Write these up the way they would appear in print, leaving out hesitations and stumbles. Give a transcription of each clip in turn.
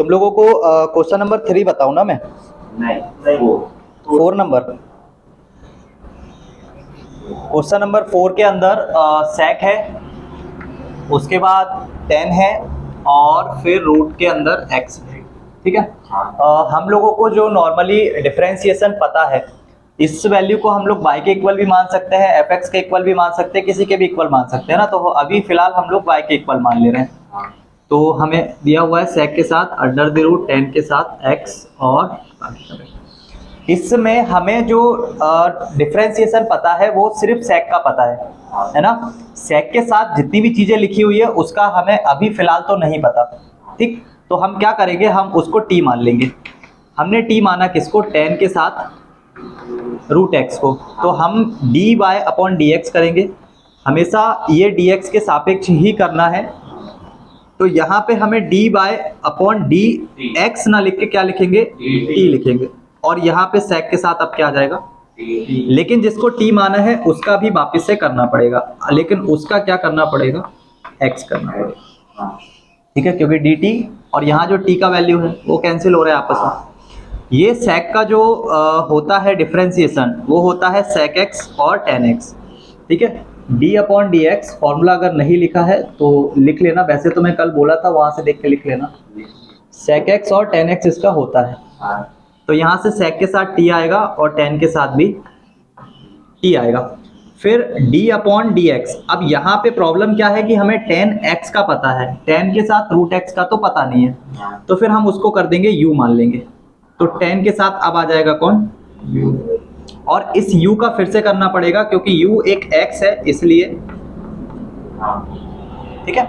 तुम लोगों को क्वेश्चन नंबर 3 बताऊं ना मैं? नहीं 4 नंबर। क्वेश्चन नंबर 4 के अंदर सेक है, उसके बाद 10 है और फिर रूट के अंदर x है। ठीक है। हम लोगों को जो नॉर्मली डिफरेंशिएशन पता है, इस वैल्यू को हम लोग y के इक्वल भी मान सकते हैं, fx के इक्वल भी मान सकते हैं, किसी के भी इक्वल मान सकते हैं ना। तो अभी फिलहाल हम लोग y के इक्वल मान ले रहे हैं। तो हमें दिया हुआ है सेक के साथ अंडर द रूट 10 के साथ x, और इसमें हमें जो डिफरेंशिएशन पता है वो सिर्फ सेक का पता है ना। सेक के साथ जितनी भी चीजें लिखी हुई है उसका हमें अभी फिलहाल तो नहीं पता। ठीक, तो हम क्या करेंगे, हम उसको t मान लेंगे। हमने t माना किसको? 10 के साथ रूट x को। तो हम dy अपॉन dx करेंगे, हमेशा ये dx के सापेक्ष ही करना है। तो यहाँ पे हमें dy अपॉन dx ना लिख के क्या लिखेंगे? t लिखेंगे। और यहाँ पे सेक के साथ अब क्या आ जाएगा? लेकिन जिसको t माना है उसका भी वापस से करना पड़ेगा, लेकिन उसका क्या करना पड़ेगा? x करना पड़ेगा। ठीक है, क्योंकि dt और यहाँ जो t का वैल्यू है वो कैंसिल हो रहा है आपस में। ये सेक का जो होता है डिफरेंशिएशन, वो होता है सेक x और tan x। ठीक है, d upon D x formula अगर नहीं लिखा है तो लिख लेना, वैसे तो मैं कल बोला था वहां से देख के लिख लेना। सेक x और tan x इसका होता है। तो यहाँ से सेक के साथ t आएगा और tan के साथ भी t आएगा। फिर d अपॉन डी एक्स। अब यहाँ पे प्रॉब्लम क्या है कि हमें tan x का पता है, tan के साथ रूट x का तो पता नहीं है। तो फिर हम उसको कर देंगे u मान लेंगे। तो tan के साथ अब आ जाएगा कौन? u। और इस u का फिर से करना पड़ेगा क्योंकि u एक x है इसलिए। ठीक है,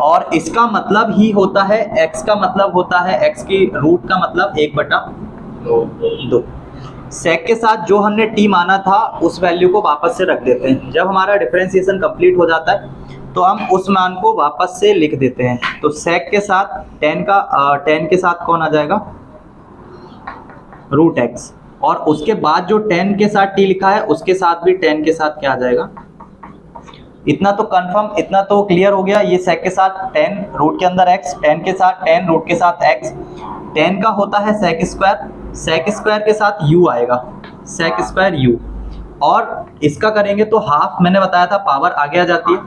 और इसका मतलब ही होता है, x का मतलब होता है, x की रूट का मतलब 1/2। सेक के साथ जो हमने t माना था उस वैल्यू को वापस से रख देते हैं। जब हमारा डिफरेंशिएशन कंप्लीट हो जाता है तो हम उस मान को वापस से लिख देते हैं। तो सेक के साथ tan के साथ कौन आ जाएगा? Root x। और उसके बाद जो 10 के साथ t लिखा है उसके साथ भी 10 के साथ क्या आ जाएगा? इतना तो कंफर्म, इतना तो क्लियर हो गया। ये सेक के साथ 10 रूट के अंदर x, 10 के साथ 10 रूट के साथ x। 10 का होता है सेक स्क्वायर, सेक स्क्वायर के साथ u आएगा, सेक स्क्वायर u। और इसका करेंगे तो हाफ, मैंने बताया था पावर आगे आ जाती है।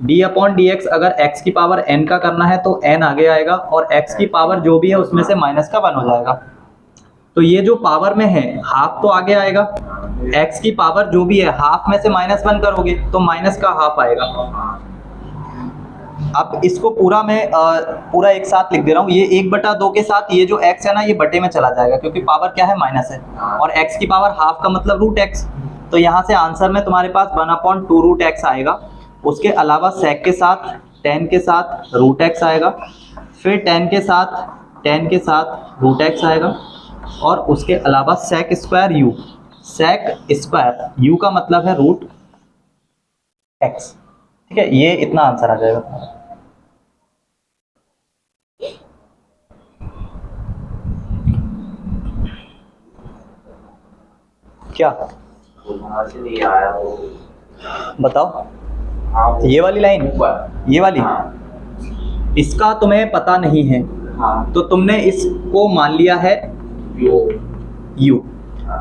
d अपॉन डी एक्स, अगर x की पावर n का करना है तो n आगे आएगा, और x की पावर जो भी है उसमें से माइनस का 1 हो जाएगा। तो ये जो पावर में है हाफ तो आगे आएगा, x की पावर जो भी है हाफ में से -1 करोगे तो माइनस का हाफ आएगा। अब इसको पूरा मैं पूरा एक साथ लिख दे रहा हूँ। ये 1/2 के साथ ये जो x है ना ये बटे में चला जाएगा, क्योंकि पावर क्या है? माइनस है, और x की पावर हाफ का मतलब रूट x। तो यहाँ से आंसर में तुम्हारे पास 1/2 रूट x आएगा। उसके अलावा सेक के साथ 10 के साथ रूट x आएगा, फिर 10 के साथ रूट x आएगा, और उसके अलावा sec square u। Sec square u का मतलब है रूट x। ठीक है, ये इतना आंसर आ जाएगा। क्या नहीं आया बताओ? ये वाली लाइन, ये वाली, इसका तुम्हें पता नहीं है तो तुमने इसको मान लिया है u,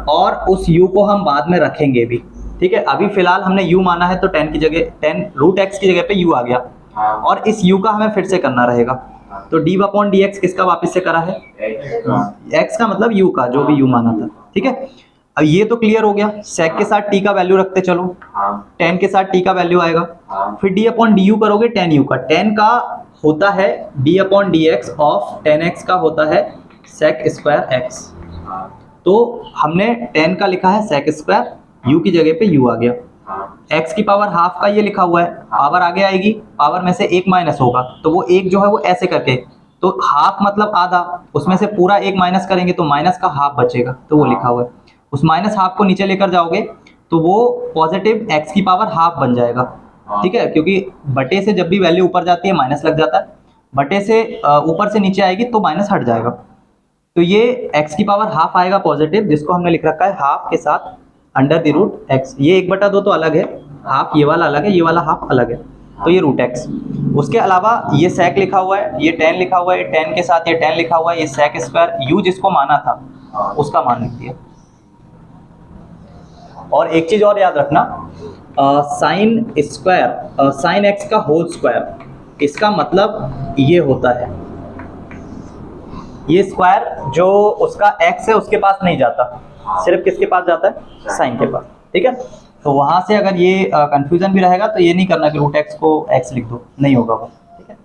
और उस u को हम बाद में रखेंगे भी। ठीक है, अभी फिलहाल हमने u माना है तो 10 की जगह 10 रूट x की जगह पे u आ गया, और इस u का हमें फिर से करना रहेगा। तो d अपॉन डी एक्स किसका वापस से करा है? x का मतलब u का, जो भी u माना था। ठीक है, अब ये तो क्लियर हो गया। सेक के साथ t का वैल्यू रखते चलो, 10 के साथ t का वैल्यू आएगा, फिर d अपॉन डी यू करोगे 10u का। 10 का होता है d upon D x of 10x का होता है सेक स्क्वायर x। तो हमने 10 का लिखा है सेक स्क्वायर, u की जगह पे u आ गया। x की पावर हाफ का ये लिखा हुआ है, पावर आगे आएगी, पावर में से एक माइनस होगा, तो वो एक जो है वो ऐसे करके, तो हाफ मतलब आधा, उसमें से पूरा एक माइनस करेंगे तो माइनस का हाफ बचेगा, तो वो लिखा हुआ है। उस माइनस हाफ को नीचे लेकर जाओगे तो वो पॉजिटिव x की पावर हाफ बन जाएगा। ठीक है, क्योंकि बटे से जब भी वैल्यू ऊपर जाती है माइनस लग जाता है, बटे से ऊपर से नीचे आएगी तो माइनस हट जाएगा। तो ये x की पावर हाफ आएगा पॉजिटिव, जिसको हमने लिख रखा है हाफ के साथ अंडर द रूट x। ये 1/2 तो अलग है, हाफ ये वाला अलग है, ये वाला हाफ अलग है। तो ये रूट एक्स। उसके अलावा ये sec लिखा हुआ है, ये tan लिखा हुआ है, tan के साथ ये tan लिखा हुआ है, ये sec स्क्वायर u जिसको माना था उसका मान लिख दिया। और एक चीज और याद रखना, साइन स्क्वायर साइन एक्स का होल स्क्वायर, इसका मतलब ये होता है, ये स्क्वायर जो उसका x है उसके पास नहीं जाता, सिर्फ किसके पास जाता है, साइन के पास। ठीक है, तो वहां से अगर ये कंफ्यूजन भी रहेगा तो ये नहीं करना कि रूट एक्स को x लिख दो, नहीं होगा वो। ठीक है,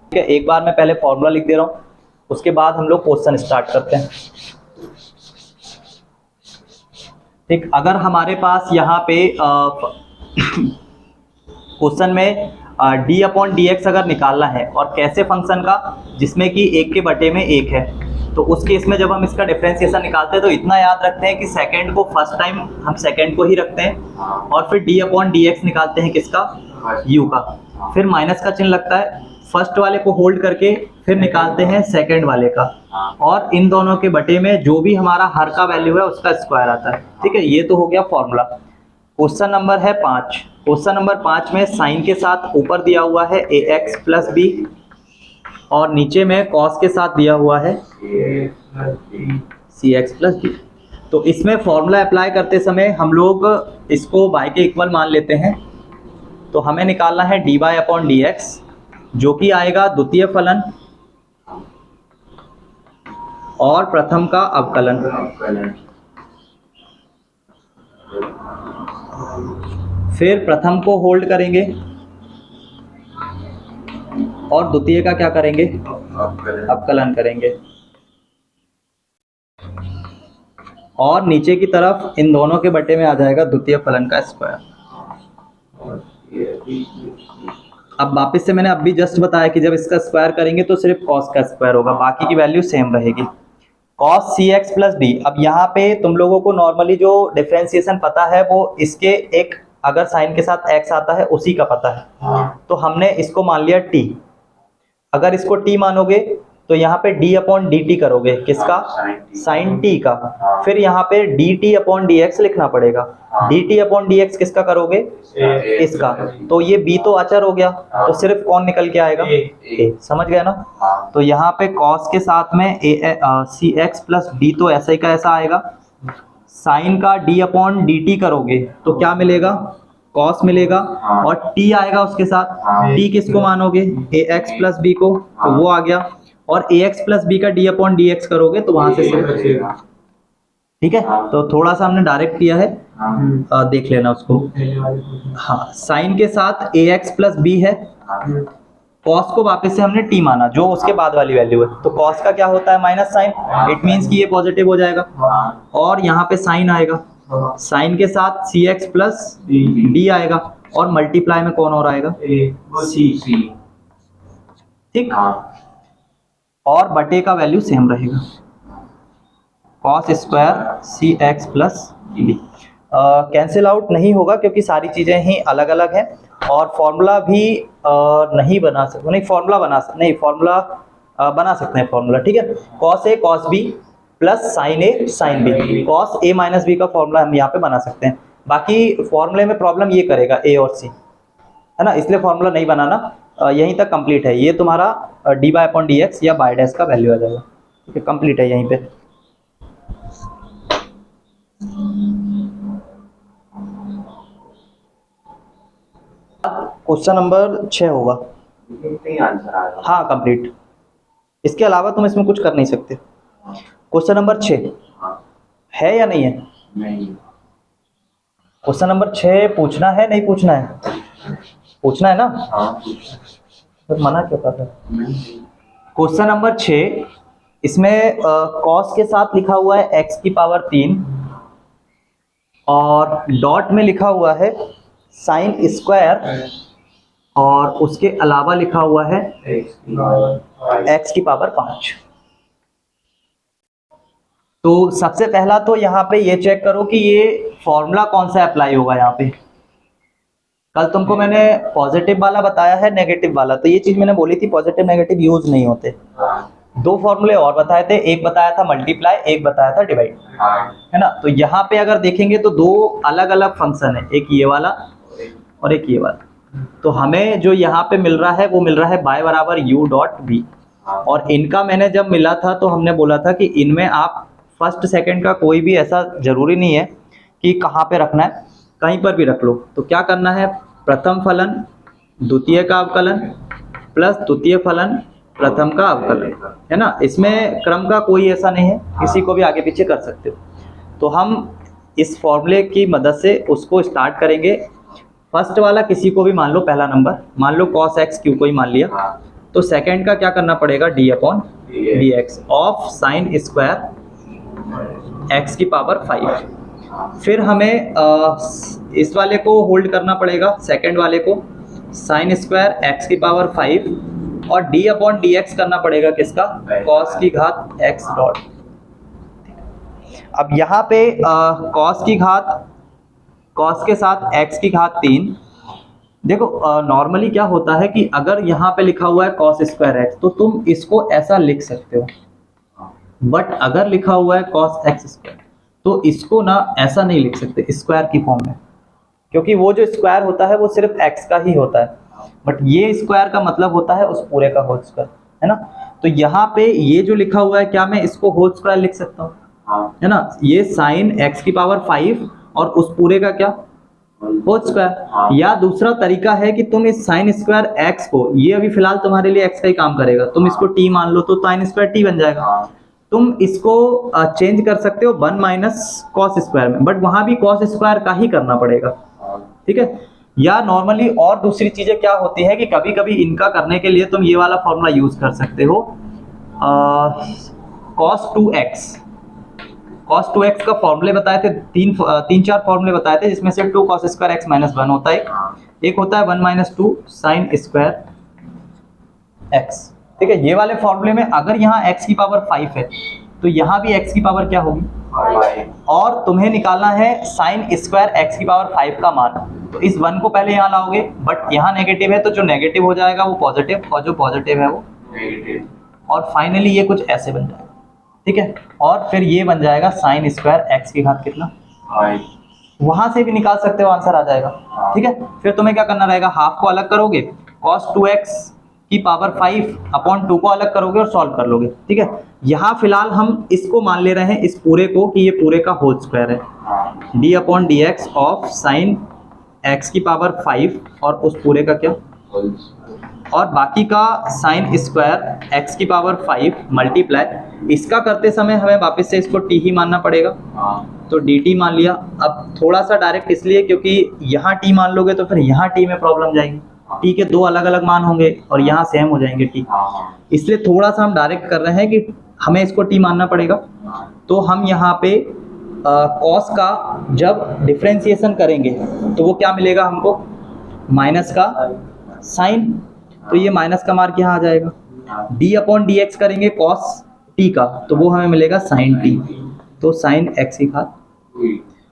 ठीक है, एक बार मैं पहले फॉर्मूला लिख दे रहा हूँ, उसके बाद हम लोग क्वेश्चन स्टार्ट करते हैं। ठीक, अगर हमारे पास यहाँ पे क्वेश्चन में डी अपॉन डी एक्स अगर निकालना है और कैसे फंक्शन का, जिसमें कि 1 के बटे में 1 है, तो उस केस में जब हम इसका डिफरेंशिएशन निकालते हैं तो इतना याद रखते हैं कि सेकंड को फर्स्ट टाइम हम सेकंड को ही रखते हैं और फिर डी अपॉन डी एक्स निकालते हैं किसका, यू का, फिर माइनस का चिन्ह लगता है, फर्स्ट वाले को होल्ड करके फिर निकालते हैं सेकंड वाले का, और इन दोनों के बटे में जो भी हमारा हर का वैल्यू है उसका स्क्वायर आता है। ठीक है, ये तो हो गया फॉर्मूला। क्वेश्चन नंबर है 5। क्वेश्चन नंबर 5 में साइन के साथ ऊपर दिया हुआ है ए एक्स प्लस बी और नीचे में कॉस के साथ दिया हुआ है सी एक्स प्लस बी। तो इसमें फॉर्मूला अप्लाई करते समय हम लोग इसको बाय के इक्वल मान लेते हैं, तो हमें निकालना है D by upon D x, जो कि आएगा द्वितीय फलन और प्रथम का अवकलन। फिर प्रथम को होल्ड करेंगे और द्वितीय का क्या करेंगे, अवकलन करेंगे, और नीचे की तरफ इन दोनों के बटे में आ जाएगा द्वितीय फलन का स्क्वायर। अब वापस से मैंने अभी जस्ट बताया कि जब इसका स्क्वायर करेंगे तो सिर्फ कॉस का स्क्वायर होगा, बाकी की वैल्यू सेम रहेगी। कॉस सी एक्स प्लस डी, अब यहाँ पे तुम लोगों को नॉर्मली जो डिफरेंशिएशन पता है वो इसके एक अगर साइन के साथ x आता है उसी का पता है, तो हमने इसको मान लिया t। अगर इसको t मानोगे तो यहाँ पे d अपॉन डी टी करोगे, किसका, साइन t का, फिर यहाँ पे dt अपॉन डी एक्स लिखना पड़ेगा, dt अपॉन डी एक्स किसका करोगे, इसका, तो ये b तो अचर हो गया, तो सिर्फ कौन निकल के आएगा, a। समझ गए ना, तो यहाँ पे cos के साथ में सी एक्स प्लस डी तो ऐसा ही का ऐसा आएगा, साइन का d अपॉन डी टी करोगे तो क्या मिलेगा, cos मिलेगा, और t आएगा उसके साथ, t किसको मानोगे, ए एक्स प्लस बी को, तो वो आ गया, और ए एक्स प्लस बी का डी अपॉन डी एक्स करोगे तो वहां से सिर्फ बचेगा। ठीक है, तो थोड़ा सा हमने डायरेक्ट किया है, देख लेना उसको। हाँ, साइन के साथ ए एक्स प्लस बी है, cos को वापस से हमने t माना जो उसके बाद वाली वैल्यू है, तो cos का क्या होता है, माइनस साइन, इट मीन्स कि ये पॉजिटिव हो जाएगा, और यहाँ पे साइन आएगा, साइन के साथ सी एक्स प्लस डी आएगा, और मल्टीप्लाई में कौन और आएगा, सी। ठीक, और बटे का वैल्यू सेम रहेगा, cos square C X plus D. Cancel out नहीं होगा क्योंकि सारी चीज़ें ही अलग अलग हैं, और फॉर्मूला भी नहीं बना सकते, नहीं फॉर्मूला बना सकते, नहीं फॉर्मूला बना सकते हैं फॉर्मूला। ठीक है, cos ए cos बी प्लस साइन ए साइन बी, cos ए माइनस बी का फॉर्मूला हम यहाँ पे बना सकते हैं। बाकी फॉर्मूले में प्रॉब्लम ये करेगा ए और सी, है ना, इसलिए फॉर्मूला नहीं बनाना, यहीं तक कंप्लीट है। ये तुम्हारा D by upon D x या बाई डैश का वैल्यू आ जाएगा। ठीक है, कंप्लीट है यहीं पे। क्वेश्चन नंबर 6 होगा, आंसर आएगा। हाँ कंप्लीट, इसके अलावा तुम इसमें कुछ कर नहीं सकते। क्वेश्चन नंबर 6 है या नहीं है, नहीं, क्वेश्चन नंबर 6 पूछना है नहीं पूछना है, पूछना है ना, तो मना क्यों कर रहे हो। क्वेश्चन नंबर 6, इसमें cos के साथ लिखा हुआ है x की पावर 3 और डॉट में लिखा हुआ है साइन स्क्वायर, और उसके अलावा लिखा हुआ है x की पावर 5। तो सबसे पहला तो यहाँ पे ये चेक करो कि ये फॉर्मूला कौन सा अप्लाई होगा यहाँ पे। कल तुमको मैंने पॉजिटिव वाला बताया है, नेगेटिव वाला, तो ये चीज मैंने बोली थी पॉजिटिव नेगेटिव यूज नहीं होते। दो फॉर्मूले और बताए थे, एक बताया था मल्टीप्लाई, एक बताया था डिवाइड, है ना। तो यहाँ पे अगर देखेंगे तो दो अलग अलग फंक्शन है, एक ये वाला और एक ये वाला। तो हमें जो यहाँ पे मिल रहा है वो मिल रहा है y बराबर u डॉट b, और इनका मैंने जब मिला था तो हमने बोला था कि इनमें आप फर्स्ट सेकंड का कोई भी ऐसा जरूरी नहीं है कि कहाँ पे रखना है, कहीं पर भी रख लो। तो क्या करना है, प्रथम फलन द्वितीय का अवकलन प्लस द्वितीय फलन प्रथम का अवकलन, है ना। इसमें क्रम का कोई ऐसा नहीं है, किसी को भी आगे पीछे कर सकते हो। तो हम इस फॉर्मूले की मदद से उसको स्टार्ट करेंगे। फर्स्ट वाला किसी को भी मान लो, पहला नंबर मान लो cos x क्यू को ही मान लिया, तो सेकंड का क्या करना पड़ेगा, d upon D x of sine square x की पावर 5। फिर हमें इस वाले को होल्ड करना पड़ेगा, सेकंड वाले को साइन स्क्वायर एक्स की पावर 5, और d अपॉन डी एक्स करना पड़ेगा किसका, cos की घात x डॉट। अब यहाँ पे cos की घात, cos के साथ x की घात 3। देखो नॉर्मली क्या होता है कि अगर यहाँ पे लिखा हुआ है cos स्क्वायर x तो तुम इसको ऐसा लिख सकते हो, बट अगर लिखा हुआ है cos x स्क्वायर तो इसको ना ऐसा नहीं लिख सकते स्क्वायर की फॉर्म में, क्योंकि वो जो स्क्वायर होता है वो सिर्फ x का ही होता है, बट ये स्क्वायर का मतलब होता है उस पूरे का होल स्क्वायर, है ना। तो यहाँ पे ये जो लिखा हुआ है, क्या मैं इसको होल स्क्वायर लिख सकता हूँ, है ना। ये साइन x की पावर 5 और उस पूरे का क्या, होल स्क्वायर। या दूसरा तरीका है कि तुम इस साइन स्क्वायर x को, ये अभी फिलहाल तुम्हारे लिए x का ही काम करेगा, तुम इसको t मान लो तो साइन स्क्वायर t बन जाएगा। तुम इसको चेंज कर सकते हो 1 माइनस कॉस स्क्वायर में, बट वहां भी कॉस स्क्वायर का ही करना पड़ेगा, ठीक है। या नॉर्मली और दूसरी चीजें क्या होती है कि कभी कभी इनका करने के लिए तुम ये वाला फॉर्मूला यूज कर सकते हो, cos 2x। cos 2x का फॉर्मूले बताए थे, तीन चार फॉर्मूले बताए थे, जिसमें से 2 cos स्क्वायर x माइनस 1 होता है, एक होता है 1 माइनस 2 साइन स्क्वायर x, ठीक है। ये वाले फॉर्मूले में अगर यहाँ x की पावर 5 है तो यहाँ भी x की पावर क्या होगी, और तुम्हें निकालना है साइन स्क्वायर x की पावर 5 का मान। तो इस 1 को पहले यहाँ लाओगे, बट यहाँ नेगेटिव है तो जो नेगेटिव हो जाएगा वो पॉजिटिव, और जो पॉजिटिव है वो नेगेटिव, और फाइनली ये कुछ ऐसे बन जाएगा, ठीक है। और फिर ये बन जाएगा साइन स्क्वायर x की घात कितना, वहां से भी निकाल सकते हो, आंसर आ जाएगा, ठीक है। फिर तुम्हें क्या करना रहेगा, हाफ को अलग करोगे, cos 2x की पावर 5 अपॉन 2 को अलग करोगे और सॉल्व कर लोगे, ठीक है। यहाँ फिलहाल हम इसको मान ले रहे हैं, इस पूरे को, कि ये पूरे का होल स्क्वायर है, d upon D x of sine x की पावर 5 और उस पूरे का क्या, और बाकी का साइन स्क्वायर x की पावर 5 मल्टीप्लाई, इसका करते समय हमें वापस से इसको t ही मानना पड़ेगा, तो dt मान लिया। अब थोड़ा सा डायरेक्ट इसलिए क्योंकि यहाँ t मान लोगे तो फिर यहाँ t में प्रॉब्लम जाएगी, t के दो अलग अलग मान होंगे और यहाँ सेम हो जाएंगे t, इसलिए थोड़ा सा हम डायरेक्ट कर रहे हैं कि हमें इसको t मानना पड़ेगा। तो हम यहाँ पे cos का जब डिफरेंशिएशन करेंगे तो वो क्या मिलेगा हमको, माइनस का साइन, तो ये माइनस का मार्क यहाँ आ जाएगा। d अपॉन डी एक्स करेंगे cos t का, तो वो हमें मिलेगा साइन t, तो साइन x की घात,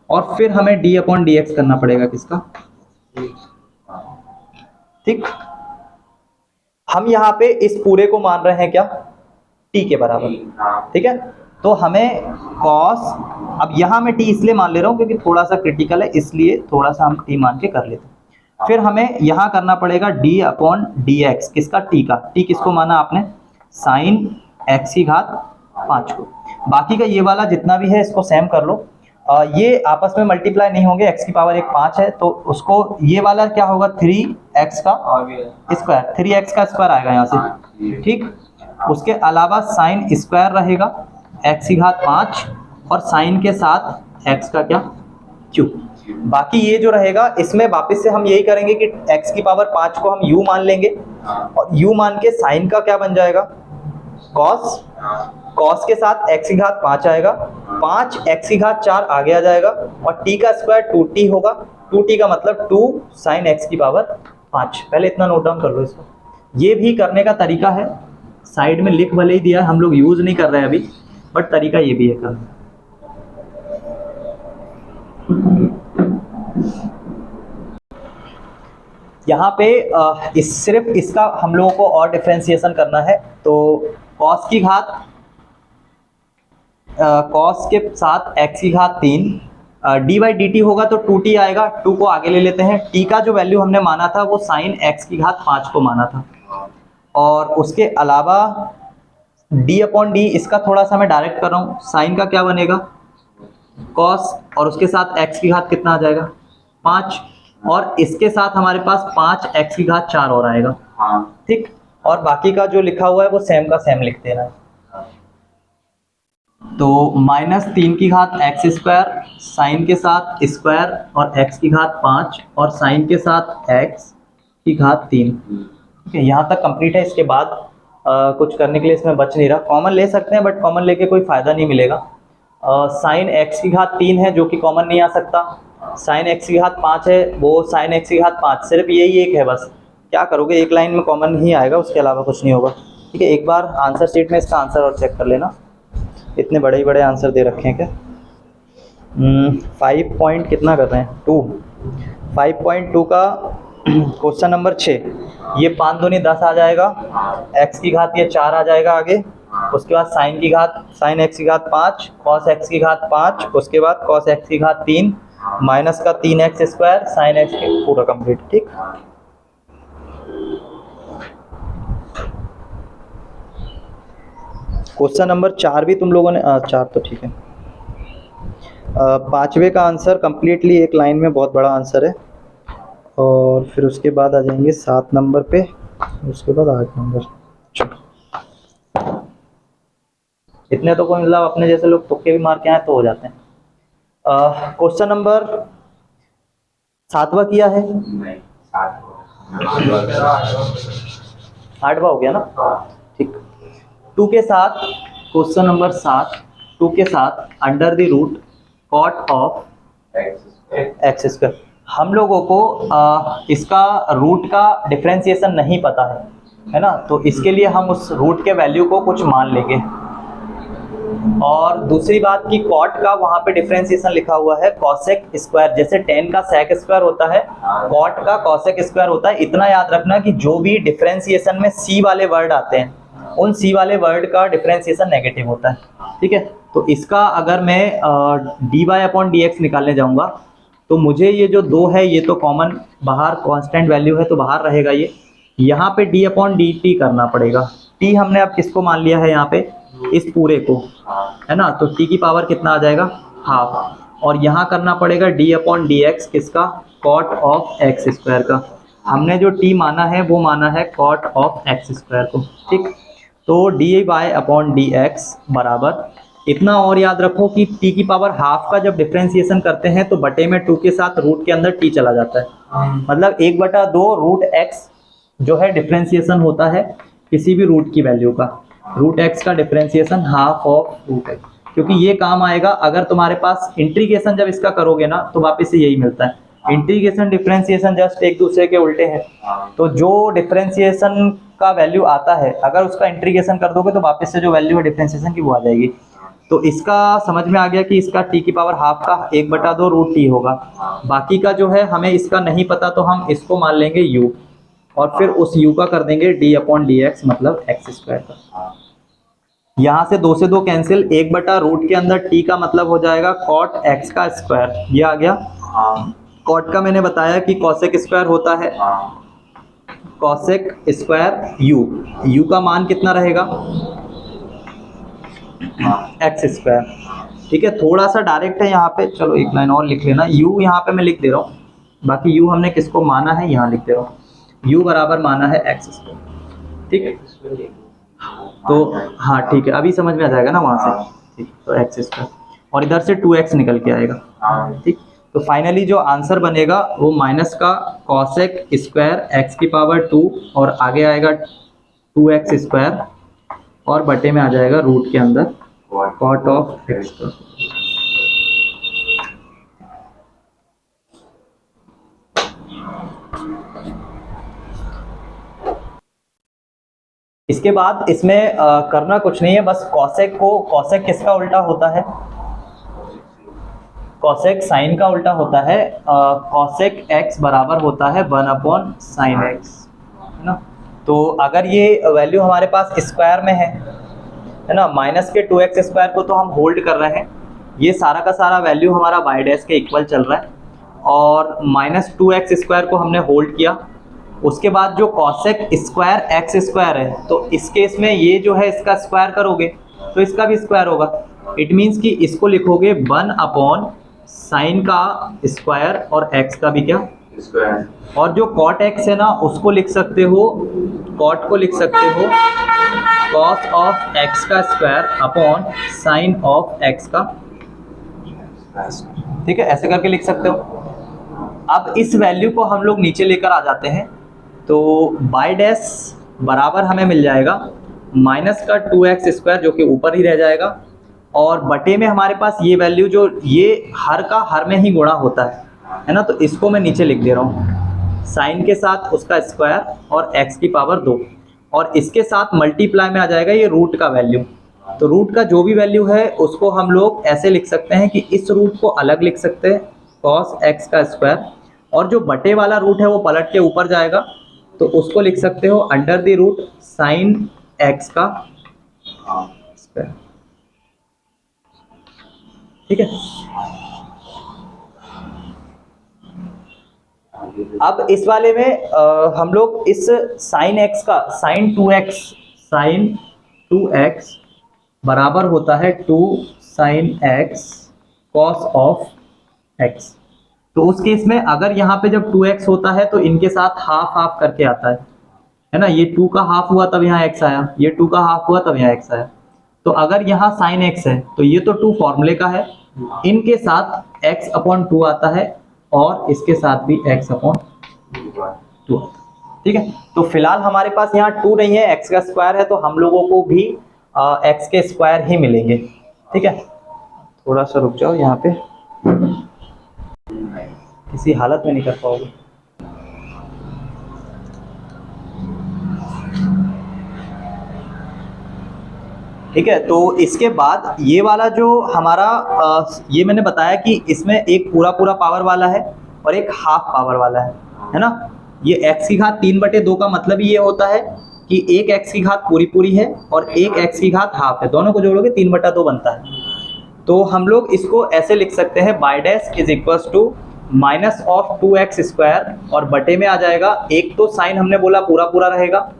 और फिर हमें d अपॉन डी एक्स करना पड़ेगा किसका, ठीक। हम यहाँ पे इस पूरे को मान रहे हैं क्या, t के बराबर, ठीक है। तो हमें cos, अब यहाँ मैं t इसलिए मान ले रहा हूँ क्योंकि थोड़ा सा क्रिटिकल है, इसलिए थोड़ा सा हम t मान के कर लेते हैं। फिर हमें यहाँ करना पड़ेगा d अपॉन डी एक्स, किसका, t का, t किसको माना आपने, साइन x की घात 5 को। बाकी का ये वाला जितना भी है इसको सेम कर लो, ये आपस में मल्टीप्लाई नहीं होंगे, x की पावर 5 है तो उसको, ये वाला क्या होगा, 3x का स्क्वायर, 3x का स्क्वायर आएगा यहाँ से, ठीक। उसके अलावा साइन स्क्वायर रहेगा x की घात 5 और साइन के साथ x का क्या, q। बाकी ये जो रहेगा इसमें वापस से हम यही करेंगे कि x की पावर 5 को हम u मान लेंगे, और u मान के साइन का क्या बन जाएगा, cos, cos के साथ x की घात 5 आएगा, 5 x की घात 4 आगे आ जाएगा, और t का स्क्वायर 2t होगा, 2t का मतलब 2 साइन x की पावर 5। पहले इतना नोट डाउन कर लो इसको, ये भी करने का तरीका है, साइड में लिख भले ही दिया है, हम लोग यूज नहीं कर रहे हैं अभी, बट तरीका ये भी है करने। यहाँ पे सिर्फ इसका हम लोगों को और डिफरेंशिएशन करना है, तो कॉस की घात कॉस के साथ x की घात 3 डी बाई डी टी होगा तो 2t आएगा, 2 को आगे ले लेते हैं। t का जो वैल्यू हमने माना था वो साइन x की घात 5 को माना था। और उसके अलावा d अपॉन डी, इसका थोड़ा सा मैं डायरेक्ट कर रहा हूँ, साइन का क्या बनेगा कॉस, और उसके साथ x की घात कितना आ जाएगा 5, और इसके साथ हमारे पास 5x की घात 4 और आएगा। ठीक, और बाकी का जो लिखा हुआ है वो सेम का सेम लिख देना है। तो -3 की घात x स्क्वायर, साइन के साथ स्क्वायर और x की घात 5 और साइन के साथ x की घात 3। ठीक है, यहाँ तक कंप्लीट है। इसके बाद कुछ करने के लिए इसमें बच नहीं रहा। कॉमन ले सकते हैं बट कॉमन लेके कोई फ़ायदा नहीं मिलेगा। साइन x की घात 3 है जो कि कॉमन नहीं आ सकता। साइन x की घात 5 है, वो साइन x की घात 5, सिर्फ यही एक है बस। क्या करोगे, एक लाइन में कॉमन ही आएगा, उसके अलावा कुछ नहीं होगा। ठीक है, एक बार आंसर शीट में इसका आंसर और चेक कर लेना। इतने बड़े बड़े आंसर दे रखे हैं क्या। 5 पॉइंट कितना कर रहे हैं 2, 5.2 का क्वेश्चन नंबर 6, ये 5 दूनी 10 आ जाएगा, x की घात ये 4 आ जाएगा आगे, उसके बाद साइन की घात, साइन x की घात 5, कॉस x की घात 5, उसके बाद कॉस x की घात 3, माइनस का 3x स्क्वायर, साइन x के पूरा कंप्लीट। ठीक, क्वेश्चन नंबर 4 भी तुम लोगों ने 4 तो ठीक है। 5वें का आंसर कंप्लीटली एक लाइन में बहुत बड़ा आंसर है। और फिर उसके बाद आ जाएंगे 7 नंबर पे, उसके बाद 8 नंबर। इतने तो कोई मतलब अपने जैसे लोग तुक्के भी मार के आए तो हो जाते हैं। क्वेश्चन नंबर 7वां किया है, 8वां हो गया ना। ठीक, 2 के साथ क्वेश्चन नंबर 7, 2 के साथ under the root cot of x square. हम लोगों को इसका रूट का डिफरेंशिएशन नहीं पता है ना, तो इसके लिए हम उस रूट के वैल्यू को कुछ मान लेंगे। और दूसरी बात कि कॉट का वहाँ पे डिफरेंशिएशन लिखा हुआ है कॉसेक स्क्वायर, जैसे tan का सेक स्क्वायर होता है, कॉट का कॉसेक स्क्वायर होता है। इतना याद रखना कि जो भी डिफरेंशिएशन में सी वाले वर्ड आते हैं, उन सी वाले वर्ड का डिफरेंशिएशन नेगेटिव होता है। ठीक है, तो इसका अगर मैं dy/dx निकालने जाऊंगा तो मुझे ये जो 2 है ये तो कॉमन बाहर कांस्टेंट वैल्यू है तो बाहर रहेगा ये। यहाँ पे d/dt करना पड़ेगा। t हमने अब किसको मान लिया है यहाँ पे, इस पूरे को, है ना, तो t की पावर कितना आ जाएगा हाफ। और यहाँ करना पड़ेगा d/dx किसका, कॉट ऑफ एक्स स्क्वायर का। हमने जो t माना है वो माना है कॉट ऑफ एक्स स्क्वायर को। ठीक, तो dy/dx बराबर, इतना और याद रखो कि t की पावर हाफ का जब डिफरेंशिएशन करते हैं तो बटे में 2 के साथ रूट के अंदर t चला जाता है। मतलब 1/2 रूट x जो है डिफरेंशिएशन होता है किसी भी रूट की वैल्यू का। रूट x का differentiation half of root x, क्योंकि ये काम आएगा अगर तुम्हारे पास इंटीग्रेशन जब इसका करोगे ना तो वापस से यही मिलता है। इंटीग्रेशन डिफरेंशिएशन जस्ट एक दूसरे के उल्टे हैं। तो जो डिफरेंशिएशन का वैल्यू आता है अगर उसका इंटीग्रेशन कर दोगे तो वापस से जो वैल्यू है डिफरेंशिएशन की वो आ जाएगी। तो इसका समझ में आ गया कि इसका t की पावर हाफ का 1/2 रूट t होगा। बाकी का जो है हमें इसका नहीं पता तो हम इसको मान लेंगे u, और फिर उस u का कर देंगे d/dx मतलब x स्क्वायर का। यहाँ से 2 से 2 कैंसिल, 1/रूट के अंदर t का मतलब हो जाएगा cot x का स्क्वायर, ये आ गया। cot का मैंने बताया कि cosec स्क्वायर होता है, cosec स्क्वायर u का मान कितना रहेगा एक्स स्क्वायर। ठीक है, थोड़ा सा डायरेक्ट है यहाँ पे, चलो एक लाइन और लिख लेना। u यहाँ पे मैं लिख दे रहा हूँ, बाकी u हमने किसको माना है यहाँ लिख दे रहा हूँ। u बराबर माना है एक्स स्क्वायर। ठीक है, तो हाँ ठीक है, अभी समझ में आ जाएगा ना वहाँ से। ठीक, तो एक्स स्क्वायर और इधर से 2x निकल के आएगा। ठीक, तो फाइनली जो आंसर बनेगा वो माइनस का कॉसेक स्क्वायर x की पावर 2 और आगे आएगा 2x स्क्वायर और बटे में आ जाएगा रूट के अंदर कॉट ऑफ एक्स का। इसके बाद इसमें करना कुछ नहीं है, बस कॉसेक को, कॉसेक किसका उल्टा होता है, कॉसेक साइन का उल्टा होता है। कॉसेक एक्स बराबर होता है 1/sin x, है ना। तो अगर ये वैल्यू हमारे पास स्क्वायर में है है ना। माइनस के 2x² को तो हम होल्ड कर रहे हैं, ये सारा का सारा वैल्यू हमारा y डैश के इक्वल चल रहा है, और -2x² को हमने होल्ड किया। उसके बाद जो cosec स्क्वायर x² है, तो इस केस में ये जो है इसका स्क्वायर करोगे तो इसका भी स्क्वायर होगा। इट मीन्स कि इसको लिखोगे 1 साइन का स्क्वायर और x का भी क्या स्क्वायर। और जो cot x है ना उसको लिख सकते हो, cot को लिख सकते हो cos ऑफ x का square upon sine of x का, ठीक है, ऐसे करके लिख सकते हो। अब इस वैल्यू को हम लोग नीचे लेकर आ जाते हैं, तो y डैश बराबर हमें मिल जाएगा माइनस का 2x² जो कि ऊपर ही रह जाएगा, और बटे में हमारे पास ये वैल्यू जो ये हर का हर में ही गुणा होता है ना, तो इसको मैं नीचे लिख दे रहा हूँ, साइन के साथ उसका स्क्वायर और x की पावर 2, और इसके साथ मल्टीप्लाई में आ जाएगा ये रूट का वैल्यू। तो रूट का जो भी वैल्यू है उसको हम लोग ऐसे लिख सकते हैं कि इस रूट को अलग लिख सकते हैं cos x का स्क्वायर, और जो बटे वाला रूट है वो पलट के ऊपर जाएगा, तो उसको लिख सकते हो under the root sine x का स्क्वायर, ठीक है। अब इस वाले में हम लोग इस साइन x का साइन 2x बराबर होता है 2 sine x cos of x। तो उस केस में अगर यहाँ पे जब 2x होता है तो इनके साथ हाफ हाफ करके आता है ना, ये 2 का हाफ हुआ तब यहाँ x आया, ये 2 का हाफ हुआ तब यहाँ x आया। तो अगर यहाँ साइन x है तो ये तो 2 फॉर्मूले का है, इनके साथ x अपॉन 2 आता है और इसके साथ भी x अपॉन 2 आता है, ठीक है। तो फिलहाल हमारे पास यहाँ 2 नहीं है, x का स्क्वायर है, तो हम लोगों को भी x के स्क्वायर ही मिलेंगे, ठीक है। थोड़ा सा रुक जाओ, यहाँ पे किसी हालत में नहीं कर पाओगे। ठीक है, तो इसके बाद ये वाला जो हमारा ये मैंने बताया कि इसमें एक पूरा पूरा पावर वाला है और एक हाफ पावर वाला है ना। ये x की घात 3/2 का मतलब ये होता है कि एक x की घात पूरी पूरी है और एक x की घात हाफ है, दोनों को जोड़ोगे 3/2 बनता है। तो हम लोग इसको ऐसे लिख सकते हैं y dash is equals to minus of 2x², और बटे में आ जाएगा, एक तो साइन हमने बोला पूरा पूरा रहेगा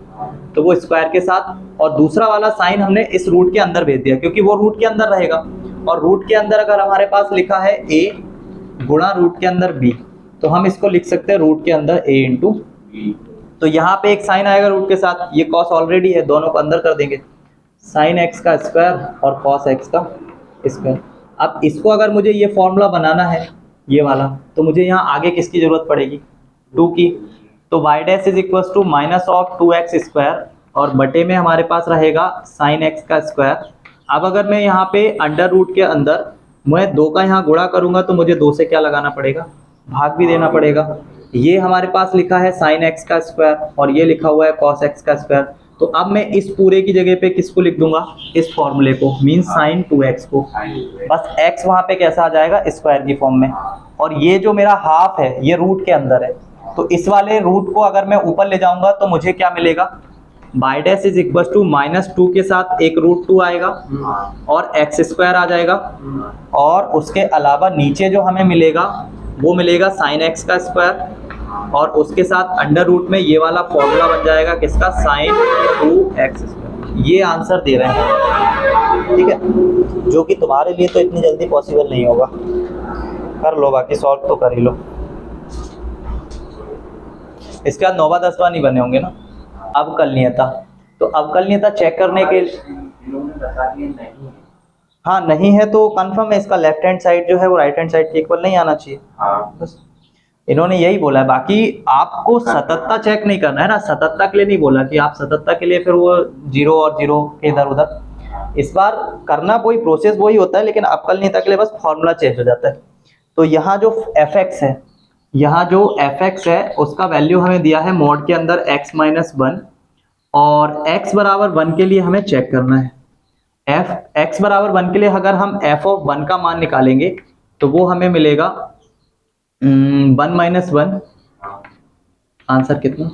तो वो स्क्वायर के साथ, और दूसरा वाला साइन हमने इस रूट के अंदर भेज दिया क्योंकि वो रूट के अंदर रहेगा, और रूट के अंदर अगर हमारे पास लिखा है a गुणा रूट के अंदर b, तो हम इसको लिख सकते हैं रूट के अंदर a इंटू b। तो यहाँ पे एक साइन आएगा रूट के साथ, ये कॉस ऑलरेडी है, दोनों को अंदर कर देंगे, साइन x का स्क्वायर और कॉस x का स्क्वायर। अब इसको अगर मुझे ये फॉर्मूला बनाना है ये वाला, तो मुझे यहाँ आगे किसकी जरूरत पड़ेगी, 2 की। तो y dash is equals to minus of 2x² और बटे में हमारे पास रहेगा साइन x का स्क्वायर। अब अगर मैं यहाँ पे अंडर रूट के अंदर मैं 2 का यहाँ गुणा करूंगा तो मुझे 2 से क्या लगाना पड़ेगा, भाग भी देना पड़ेगा। ये हमारे पास लिखा है साइन x का स्क्वायर और ये लिखा हुआ है कॉस x का स्क्वायर, तो अब मैं इस पूरे की जगह पे किसको लिख दूंगा, इस फॉर्मूले को, मीन साइन 2x को, बस x वहाँ पे कैसा आ जाएगा, स्क्वायर की फॉर्म में, और ये जो मेरा हाफ है ये रूट के अंदर है, तो इस वाले रूट को अगर मैं ऊपर ले जाऊंगा तो मुझे क्या मिलेगा, y dash is equal to -2 के साथ एक √2 आएगा और x² आ जाएगा, और उसके अलावा नीचे जो हमें मिलेगा वो मिलेगा साइन x का स्क्वायर, और उसके साथ अंडर रूट में ये वाला फॉर्मूला बन जाएगा किसका, साइन 2x²। ये आंसर दे रहे हैं, ठीक है, जो कि तुम्हारे लिए तो इतनी जल्दी पॉसिबल नहीं होगा, कर लो, बाकी सॉल्व तो कर ही लो। इसके बाद 9वां 10वां नहीं बने होंगे ना। अवकलनीयता, तो अवकलनीयता चेक करने के हाँ नहीं है तो कंफर्म है, इसका लेफ्ट हैंड साइड जो है वो राइट हैंड साइड के इक्वल नहीं आना चाहिए, बस इन्होंने यही बोला है। बाकी आपको सततता चेक नहीं करना है ना, सततता के लिए नहीं बोला कि आप सततता के लिए फिर वो 0 और 0 के इधर उधर, इस बार करना वही प्रोसेस वही होता है, लेकिन अवकलनीयता के लिए बस फॉर्मूला चेंज हो जाता है। तो यहाँ जो fx है, यहाँ जो fx है उसका वैल्यू हमें दिया है मॉड के अंदर x - 1, और x बराबर 1 के लिए हमें चेक करना है, x बराबर 1 के लिए अगर हम f(1) का मान निकालेंगे तो वो हमें मिलेगा 1 - 1, आंसर कितना,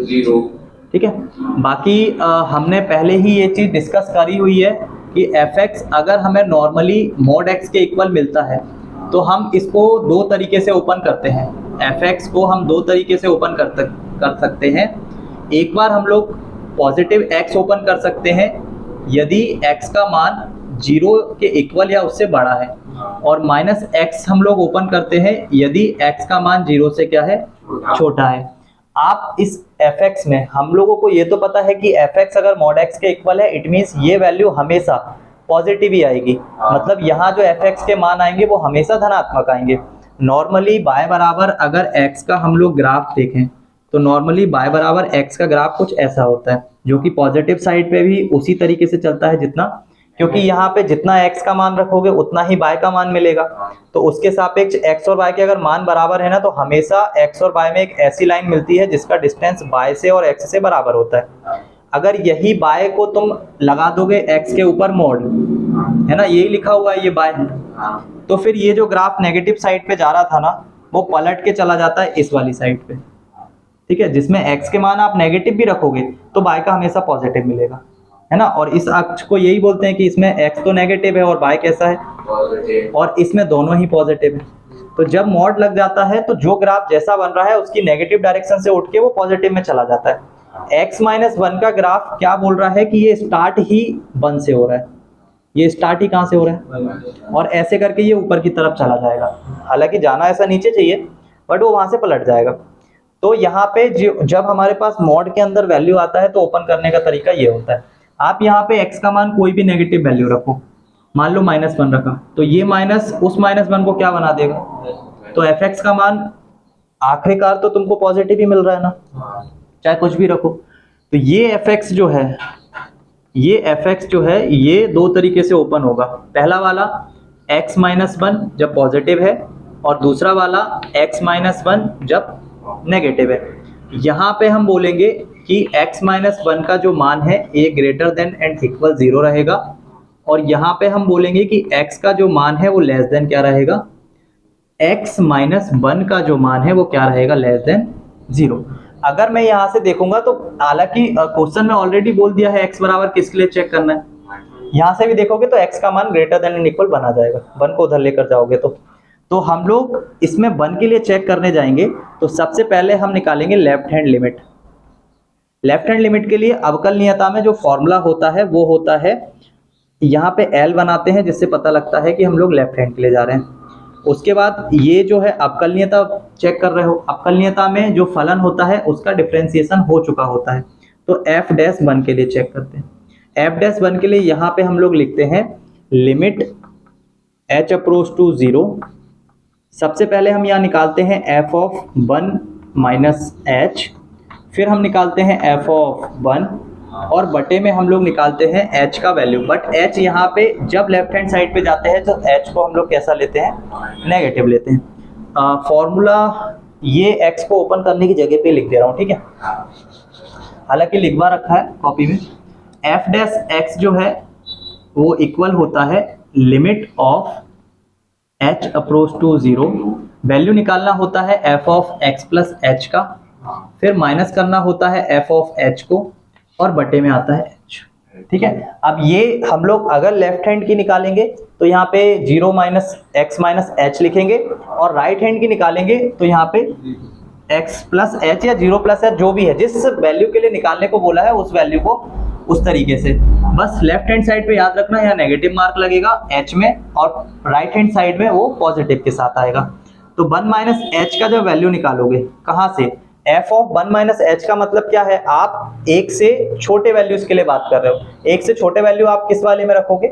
0। ठीक है। बाकी हमने पहले ही ये चीज़ डिस्कस करी हुई है कि fx अगर हमें नॉर्मली mod x के इक्वल मिलता है तो हम इसको दो तरीके से ओपन करते हैं। fx को हम दो तरीके से ओपन कर सकते हैं। एक बार हम लोग पॉजिटिव x ओपन कर सकते हैं यदि x का मान 0 के इक्वल या उससे बड़ा है, और माइनस x हम लोग ओपन करते हैं यदि x का मान 0 से क्या है, छोटा है। आप इस fx में हम लोगों को ये तो पता है कि fx अगर mod x के इक्वल है इट मीन्स ये वैल्यू हमेशा पॉजिटिव ही आएगी, मतलब यहाँ जो fx के मान आएंगे वो हमेशा धनात्मक आएंगे। नॉर्मली y बराबर अगर x का हम लोग ग्राफ देखें तो नॉर्मली y बराबर x का ग्राफ कुछ ऐसा होता है, जो कि पॉजिटिव साइड पे भी उसी तरीके से चलता है जितना, क्योंकि यहाँ पे जितना x का मान रखोगे उतना ही y का मान मिलेगा। तो उसके सापेक्ष x और y के अगर मान बराबर है ना तो हमेशा x और y में एक ऐसी लाइन मिलती है जिसका डिस्टेंस y से और x से बराबर होता है। अगर यही y को तुम लगा दोगे x के ऊपर मोड, है ना, यही लिखा हुआ है ये y, तो फिर ये जो ग्राफ नेगेटिव साइड पे जा रहा था ना वो पलट के चला जाता है इस वाली साइड पे, ठीक है, जिसमें x के मान आप नेगेटिव भी रखोगे तो y का हमेशा पॉजिटिव मिलेगा, है ना। और इस अक्ष को यही बोलते हैं कि इसमें x तो नेगेटिव है और y कैसा है, और इसमें दोनों ही पॉजिटिव है। तो जब मॉड लग जाता है तो जो ग्राफ जैसा बन रहा है उसकी नेगेटिव डायरेक्शन से उठ के वो पॉजिटिव में चला जाता है। x-1 का ग्राफ क्या बोल रहा है कि ये स्टार्ट ही 1 से हो रहा है, ये स्टार्ट ही कहाँ से हो रहा है, और ऐसे करके ये ऊपर की तरफ चला जाएगा। हालांकि जाना ऐसा नीचे चाहिए बट वो वहां से पलट जाएगा। तो यहाँ पे जब हमारे पास मॉड के अंदर वैल्यू आता है तो ओपन करने का तरीका ये होता है, आप यहाँ पे x का मान कोई भी नेगेटिव वैल्यू रखो, मान लो -1 रखा तो ये माइनस उस -1 को क्या बना देगा, तो fx का मान आखिरकार तो तुमको पॉजिटिव ही मिल रहा है ना, चाहे कुछ भी रखो। तो ये fx जो है, ये fx जो है ये दो तरीके से ओपन होगा। पहला वाला x-1 जब पॉजिटिव है और दूसरा वाला x-1 जब नेगेटिव है। यहाँ पे हम बोलेंगे कि x-1 का जो मान है a greater than and equal 0 रहेगा, और यहाँ पे हम बोलेंगे कि x का जो मान है वो लेस देन क्या रहेगा, x-1 का जो मान है वो क्या रहेगा, लेस देन 0। अगर मैं यहाँ से देखूंगा तो हालांकि क्वेश्चन में ऑलरेडी बोल दिया है x बराबर किसके लिए चेक करना है, यहाँ से भी देखोगे तो x का मान ग्रेटर देन एंड इक्वल बना जाएगा, 1 को उधर लेकर जाओगे तो हम लोग इसमें 1 के लिए चेक करने जाएंगे तो सबसे पहले हम निकालेंगे left hand limit. Left hand limit के लिए अवकलनीयता में जो फॉर्मूला होता है वो होता है, यहाँ पे L बनाते हैं जिससे पता लगता है कि हम लोग लेफ्ट हैंड के लिए जा रहे हैं। उसके बाद ये जो है अवकलनीयता चेक कर रहे हो, अवकलनीयता में जो फलन होता है उसका डिफरेंशिएशन हो चुका होता है, तो f'1 के लिए चेक करते हैं। f'1 के लिए यहाँ पे हम लोग लिखते हैं लिमिट h अप्रोच टू 0। सबसे पहले हम यहाँ निकालते हैं f(1 - h), फिर हम निकालते हैं f(1) और बटे में हम लोग निकालते हैं h का वैल्यू। बट h यहाँ पे जब लेफ्ट हैंड साइड पे जाते हैं तो h को हम लोग कैसा लेते हैं, नेगेटिव लेते हैं। फॉर्मूला ये x को ओपन करने की जगह पे लिख दे रहा हूँ, ठीक है, हालांकि लिखवा रखा है कॉपी में। f' जो है वो इक्वल होता है limit of h approach to 0, value निकालना होता है f(x + h) का, फिर माइनस करना होता है f(h) को, और बटे में आता है h, ठीक है। अब ये हम लोग अगर लेफ्ट हैंड की निकालेंगे तो यहाँ पे 0 - x - h लिखेंगे, और राइट हैंड की निकालेंगे तो यहाँ पे x + h या 0 + h जो भी है, जिस वैल्यू के लिए निकालने को बोला है उस वैल्यू को उस तरीके से। बस लेफ्ट हैंड साइड पे याद रखना यहाँ नेगेटिव मार्क लगेगा h में, और राइट हैंड साइड में वो पॉजिटिव के साथ आएगा। तो 1 - h का जब वैल्यू निकालोगे कहाँ से, f(1 - h) का मतलब क्या है, आप एक से छोटे वैल्यूज के लिए बात कर रहे हो, एक से छोटे वैल्यू आप किस वाले में रखोगे,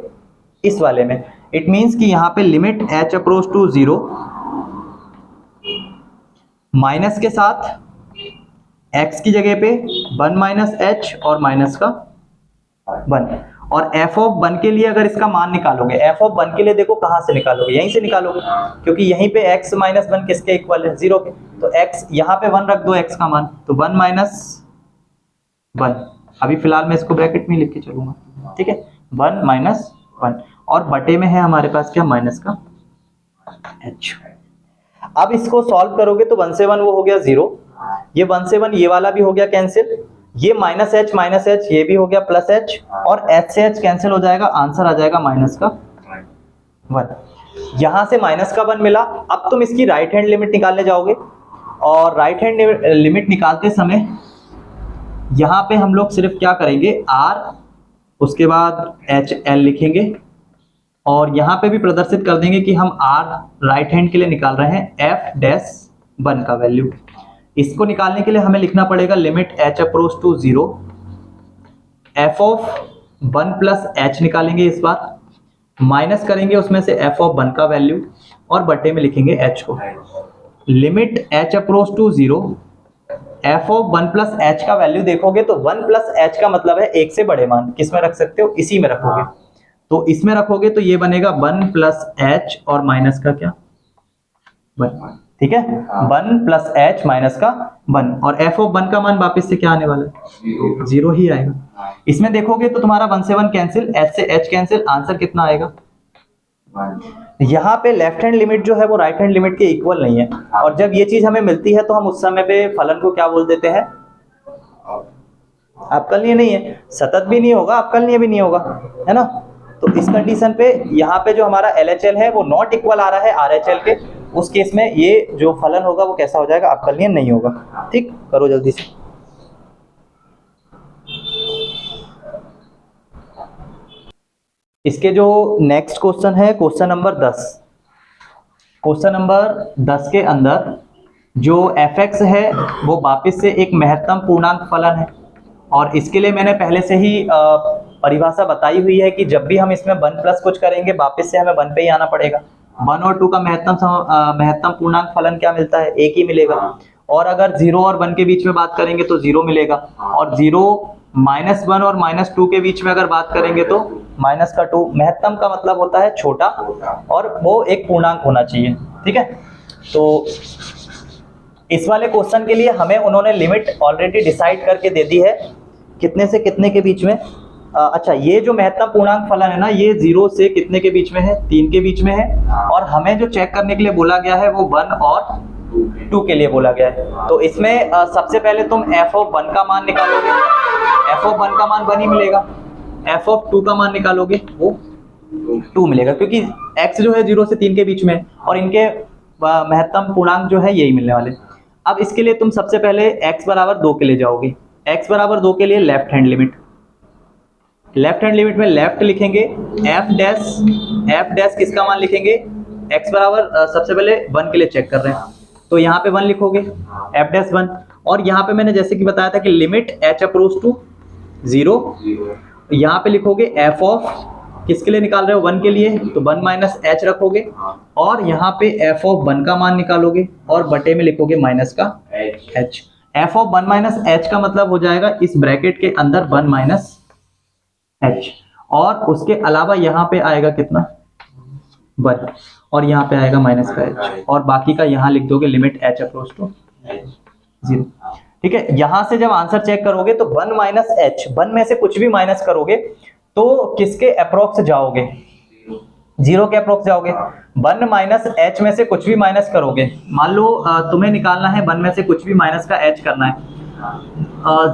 इस वाले में। इट मीन्स कि यहाँ पे limit h approach to 0 minus के साथ x की जगह पे 1 - h और माइनस का 1, और f(1) के लिए अगर इसका मान निकालोगे, f(1) के लिए देखो कहाँ से निकालोगे, यहीं से निकालोगे, क्योंकि यहीं पे x - 1 किसके इक्वल है, 0 के। तो x यहाँ पे 1 रख दो, x का मान, तो 1 - 1, अभी फिलहाल मैं इसको ब्रैकेट में लिख के चलूंगा, ठीक है, 1 - 1, और बटे में है हमारे पास क्या, माइनस का h। अब इसको सॉल्व करोगे तो 1 से 1 वो हो गया 0, ये 1 से 1 ये वाला भी हो गया कैंसिल, ये माइनस एच ये भी हो गया प्लस एच, और एच से एच कैंसिल हो जाएगा, आंसर आ जाएगा माइनस का 1। यहां से माइनस का 1 मिला। अब तुम इसकी राइट हैंड लिमिट निकालने जाओगे, और राइट हैंड लिमिट निकालते समय यहां पे हम लोग सिर्फ क्या करेंगे, r उसके बाद एच एल लिखेंगे, और यहां पे भी प्रदर्शित कर देंगे कि हम r राइट हैंड के लिए निकाल रहे हैं f डैश 1 का वैल्यू। इसको निकालने के लिए हमें लिखना पड़ेगा limit h approach to 0, f of 1 plus h निकालेंगे, इस बार माइनस करेंगे उसमें से f ऑफ 1 का वैल्यू, और बटे में लिखेंगे h को। Limit h approach to 0, f of 1 plus h का वैल्यू देखोगे तो 1 प्लस h का मतलब है एक से बड़े मान, किस में रख सकते हो, इसी में रखोगे। तो इसमें रखोगे तो ये बनेगा 1 प्लस h और माइनस का क्या 1, ठीक है, 1 प्लस h माइनस का 1, और f ऑफ 1 का मान वापस से क्या आने वाला है, 0 ही आएगा। इसमें देखोगे तो तुम्हारा 1 से 1 कैंसिल, h से h कैंसिल, आंसर कितना आएगा। यहाँ पे लेफ्ट हैंड लिमिट जो है वो राइट हैंड लिमिट के इक्वल नहीं है, और जब ये चीज हमें मिलती है तो हम उस समय पे फलन को क्या बोल देते हैं, अवकलनीय नहीं है, सतत भी नहीं होगा, अवकलनीय भी नहीं होगा, है ना। तो इस कंडीशन पे यहाँ पे जो हमारा LHL है वो नॉट इक्वल आ रहा है RHL के, उस केस में ये जो फलन होगा वो कैसा हो जाएगा, अवकलनीय नहीं होगा। ठीक, करो जल्दी से। इसके जो नेक्स्ट क्वेश्चन है क्वेश्चन नंबर 10। क्वेश्चन नंबर 10 के अंदर जो fx है वो वापस से एक महत्तम पूर्णांक फलन है, और इसके लिए मैंने पहले से ही परिभाषा बताई हुई है कि जब भी हम इसमें 1 प्लस कुछ करेंगे वापस से हमें 1 पे ही आना पड़ेगा। 1 और 2 का महत्तम पूर्णांक फलन क्या मिलता है, 1 ही मिलेगा। और अगर 0 और 1 के बीच में बात करेंगे तो 0 मिलेगा, और 0 -1 और -2 के बीच में अगर बात करेंगे तो -2। महत्तम का मतलब होता है छोटा, और वो एक पूर्णांक होना चाहिए, ठीक है। तो इस वाले क्वेश्चन के लिए हमें उन्होंने लिमिट ऑलरेडी डिसाइड करके दे दी है, कितने से कितने के बीच में। अच्छा, ये जो महत्तम पूर्णांक फलन है ना, ये 0 से कितने के बीच में है, 3 के बीच में है, और हमें जो चेक करने के लिए बोला गया है वो 1 और 2 के लिए बोला गया है। तो इसमें सबसे पहले तुम f ऑफ 1 का मान निकालोगे, f ऑफ 1 का मान 1 ही मिलेगा, f ऑफ 2 का मान निकालोगे वो 2 मिलेगा, क्योंकि x जो है 0 से 3 के बीच में, और इनके महत्तम पूर्णांक जो है यही मिलने वाले। अब इसके लिए तुम सबसे पहले x बराबर 2 के लिए जाओगे। x बराबर 2 के लिए लेफ्ट हैंड लिमिट में लेफ्ट लिखेंगे, f डैश किसका मान लिखेंगे, x बराबर सबसे पहले 1 के लिए चेक कर रहे हैं तो यहाँ पे 1 लिखोगे, f डैश 1, और यहाँ पे मैंने जैसे कि बताया था कि लिमिट h अप्रोच टू 0, यहाँ पे लिखोगे f ऑफ किसके लिए निकाल रहे हो, 1 के लिए, तो 1 माइनस h रखोगे, और यहाँ पे f ऑफ 1 का मान निकालोगे, और बटे में लिखोगे माइनस का h। f of 1 minus h का मतलब हो जाएगा इस ब्रैकेट के अंदर 1 माइनस h, और उसके अलावा यहाँ पे आएगा कितना 1, और यहाँ पे आएगा माइनस का h, और बाकी का यहाँ लिख दोगे लिमिट h अप्रोच टू 0। ठीक है, यहां से जब आंसर चेक करोगे तो 1 माइनस h, 1 में से कुछ भी माइनस करोगे तो किसके अप्रोक्स जाओगे, 0 के अप्रोक्स जाओगे। 1 माइनस h में से कुछ भी माइनस करोगे, मान लो तुम्हें निकालना है 1 में से कुछ भी माइनस का h करना है,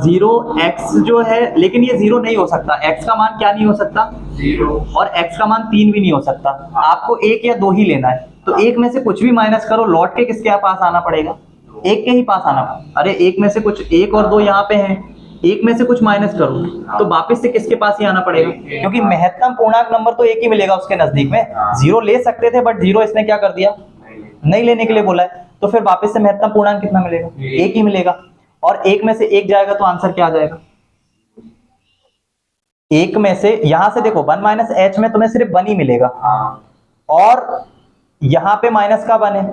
0x जो है, लेकिन ये 0 नहीं हो सकता, x का मान क्या नहीं हो सकता, 0, और x का मान 3 भी नहीं हो सकता, आपको 1 या 2 ही लेना है। तो 1 में से कुछ भी माइनस करो, लौट के किसके पास आना पड़ेगा, 1 के ही पास आना। अरे 1 में से कुछ, 1 और 2 यहाँ पे हैं, 1 में से कुछ माइनस करो तो वापस से किसके पास ही आना पड़ेगा, क्योंकि महत्तम पूर्णांक नंबर तो 1 ही मिलेगा उसके नजदीक में। 0 ले सकते थे बट 0 इसने क्या कर दिया, नहीं लेने के लिए बोला है, तो फिर वापस से महत्तम पूर्णांक कितना मिलेगा, 1 ही मिलेगा, और 1 में से 1 जाएगा तो आंसर क्या आ जाएगा, 1 में से यहां से देखो 1 माइनस h में तुम्हें सिर्फ 1 ही मिलेगा, और यहाँ पे माइनस का 1 है,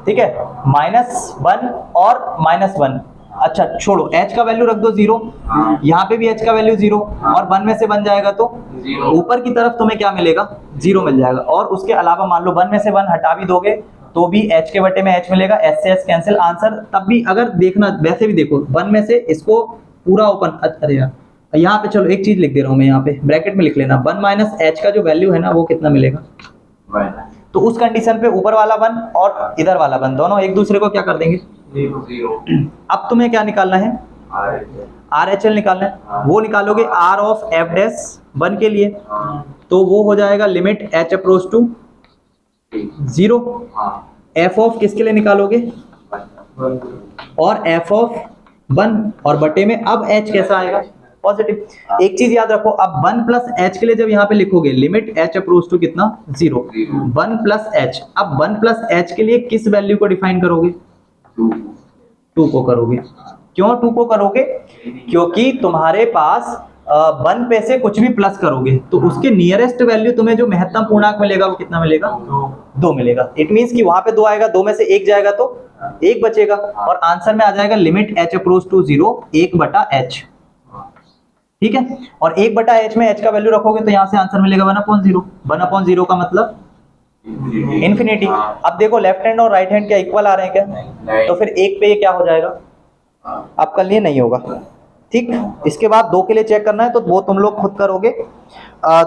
ठीक है, -1 और -1। अच्छा छोड़ो, h का वैल्यू रख दो 0, यहाँ पे भी h का वैल्यू 0, और 1 में से 1 जाएगा तो ऊपर की तरफ तुम्हें क्या मिलेगा, 0 मिल जाएगा। और उसके अलावा मान लो 1 में से 1 हटा भी दोगे तो भी h के बटे में h मिलेगा, h से h कैंसिल, आंसर तब भी अगर देखना वैसे भी देखो 1 में से इसको पूरा ओपन, अरे यार यहाँ पे चलो एक चीज लिख दे रहा हूँ मैं, यहाँ पे ब्रैकेट में लिख लेना, 1 माइनस h का जो वैल्यू है ना वो कितना मिलेगा, तो उस कंडीशन पे ऊपर वाला 1 और इधर वाला 1 दोनों एक दूसरे को क्या कर देंगे, 0। अब तुम्हें क्या निकालना है, आर एच एल निकालना है, वो निकालोगे आर ऑफ एफ डैश 1 के लिए, तो वो हो जाएगा limit H approach to 0। F of किसके लिए निकालोगे, और एफ ऑफ 1 और बटे में अब एच कैसा आएगा, पॉजिटिव। एक चीज याद रखो, अब 1 प्लस एच के लिए जब यहाँ पे लिखोगे लिमिट एच अप्रोच टू कितना 0, 1 प्लस एच, अब 1 प्लस एच के लिए किस वैल्यू को डिफाइन करोगे, 2 को करोगे। क्यों 2 को करोगे, क्योंकि तुम्हारे पास 1 पे से कुछ भी प्लस करोगे तो उसके नियरेस्ट वैल्यू तुम्हें जो महत्तम पूर्णांक मिलेगा वो कितना मिलेगा, 2 मिलेगा। इट मीन्स कि वहां पे 2 आएगा, 2 में से 1 जाएगा तो 1 बचेगा, और आंसर में आ जाएगा limit H approach to 0 1/h। ठीक है, और 1/h में h का वैल्यू रखोगे तो यहाँ से आंसर मिलेगा 1/0। 1/0 का मतलब इंफिनिटी। अब देखो लेफ्ट हैंड और राइट हैंड क्या इक्वल आ रहे हैं क्या, तो फिर 1 पे ये क्या हो जाएगा, आपका लिए नहीं होगा। ठीक, इसके बाद 2 के लिए चेक करना है तो वो तुम लोग खुद करोगे।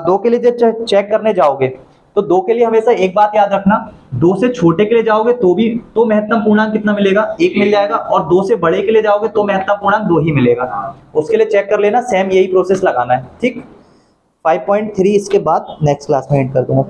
2 के लिए जब चेक करने जाओगे तो 2 के लिए हमेशा एक बात याद रखना, 2 से छोटे के लिए जाओगे तो महत्तम पूर्णांक कितना मिलेगा, 1 मिल जाएगा, और 2 से बड़े के लिए जाओगे तो महत्तम पूर्णांक 2 ही मिलेगा। उसके लिए चेक कर लेना, सेम यही प्रोसेस लगाना है। ठीक, 5.3 इसके बाद नेक्स्ट क्लास में एड कर दूंगा।